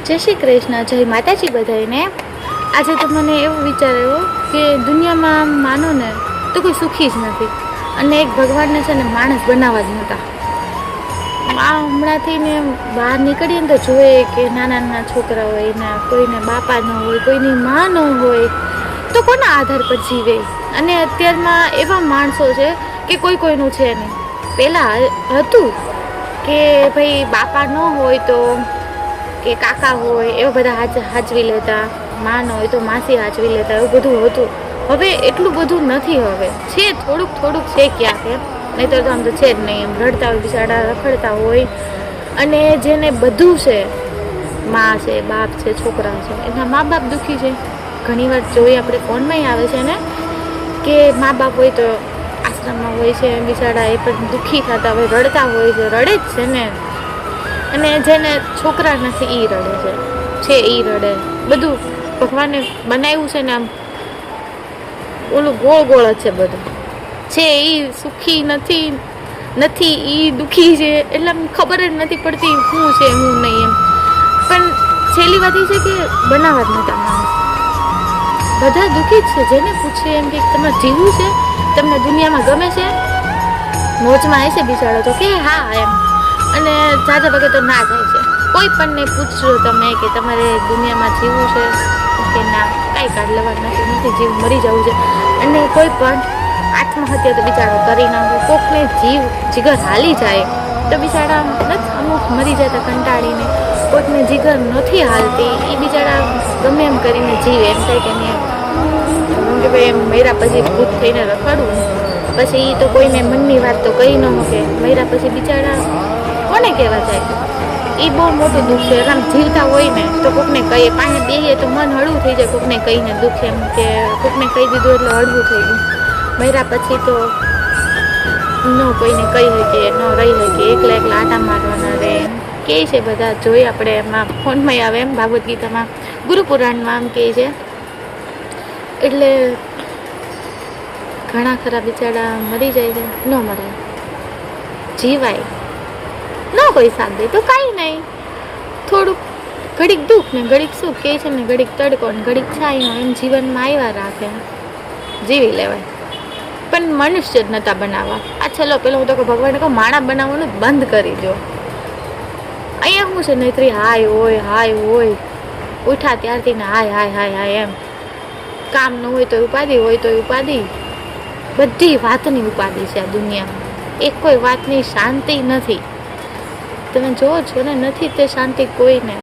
જય શ્રી કૃષ્ણ, જય માતાજી બધાને। આજે તો મને એવું વિચાર આવ્યો કે દુનિયામાં માનો ને તો કોઈ સુખી જ નથી અને એક ભગવાનને છે ને માણસ બનાવવા જ નહોતા। હમણાંથી ને બહાર નીકળીએ ને તો જોઈએ કે નાના નાના છોકરા હોય એના કોઈને બાપા ન હોય, કોઈની મા ન હોય, તો કોના આધાર પર જીવે? અને અત્યારમાં એવા માણસો છે કે કોઈનું છે નહીં। પહેલાં હતું કે ભાઈ બાપા ન હોય તો કે કાકા હોય એવા બધા હાચવી લેતા, માં ન હોય તો માસી હાચવી લેતા, એવું બધું હતું। હવે એટલું બધું નથી, હવે છે થોડુંક છે ક્યાંક એમ, નહીંતર તો આમ તો છે જ નહીં। એમ રડતા હોય બિચારા, રખડતા હોય, અને જેને બધું છે, મા છે, બાપ છે, છોકરા છે, એના મા બાપ દુઃખી છે। ઘણીવાર જોઈએ આપણે ફોનમાં આવે છે ને કે મા બાપ હોય તો આશ્રમમાં હોય છે બિચારા, એ પણ દુઃખી થતા હોય, રડતા હોય છે, રડે જ છે ને। અને જેને છોકરા નથી એ રડે છે એ રડે। બધું ભગવાને બનાવ્યું છે ને આમ ઓલું ગોળ ગોળ જ છે બધું, છે એ સુખી નથી એ દુઃખી છે, એટલે આમ ખબર જ નથી પડતી શું છે શું નહીં એમ। પણ છેલ્લી વાત એ છે કે બનાવવા જ નહોતા માણસ, બધા દુઃખી જ છે। જેને પૂછે એમ કે તમારે જીવવું છે, તમને દુનિયામાં ગમે છે, મોજમાં આવે છે બિચારો તો કે હા એમ, અને જાજા વગર તો ના જાય છે। કોઈ પણ ને પૂછજો તમે કે તમારે દુનિયામાં જીવવું છે કે ના, કાંઈ કાઢ લેવા નથી જીવ, મરી જવું છે। અને કોઈ પણ આત્મહત્યા તો બિચારો કરી નાખે, કોકને જીગર હાલી જાય તો બિચારા અમુક મરી જતા કંટાળીને, કોઈકને જીગર નથી હાલતી એ બિચારા ગમે એમ કરીને જીવે, એમ થાય કે નહીં કે ભાઈ એમ મર્યા પછી ભૂત થઈને રખડવું, પછી એ તો કોઈને મનની વાત તો કહી ન શકે, મર્યા પછી બિચારા કોને કહેવા જાય? એ બહુ મોટું દુઃખ છે। આમ જીવતા હોય ને તો કોકને કહીએ, પાસે બેહીએ તો મન હળવું થઈ જાય, કોકને કહીને દુઃખ એમ કે કોકને કહી દીધું એટલે હળવું થઈ ગયું। મર્યા પછી તો ન કોઈને કહી શકીએ, ન રહી શકીએ, એકલા આટા મારવાના રહે એમ કહે છે બધા। જોઈએ આપણે એમાં ફોનમાં આવે એમ, ભાગવદ્ ગીતામાં ગુરુ પુરાણમાં આમ કહે છે। એટલે ઘણા ખરા બિચારા મરી જાય છે, ન મરાય, જીવાય। ન કોઈ સાથ દે તો કાંઈ નહીં, થોડુંક ઘડીક દુઃખ ને ઘડીક સુખ કહે છે ને, ઘડીક તડકો ને ઘડીક છાંયો, એમ જીવનમાં આવ્યા રાખે, જીવી લેવાય। પણ મનુષ્ય જ નહોતા બનાવવા। આ છેલ્લો પેલો હું તો કહું ભગવાને કહું માણા બનાવવાનું બંધ કરી દો। અહીંયા શું છે નહીતરી હાય હોય ઉઠા ત્યારથી ને હાય એમ, કામ ન હોય તો ઉપાધિ, હોય તો ઉપાધિ, બધી વાતની ઉપાધિ છે આ દુનિયામાં। એક કોઈ વાતની શાંતિ નથી, તમે જોવો છો ને, નથી તે શાંતિ કોઈને।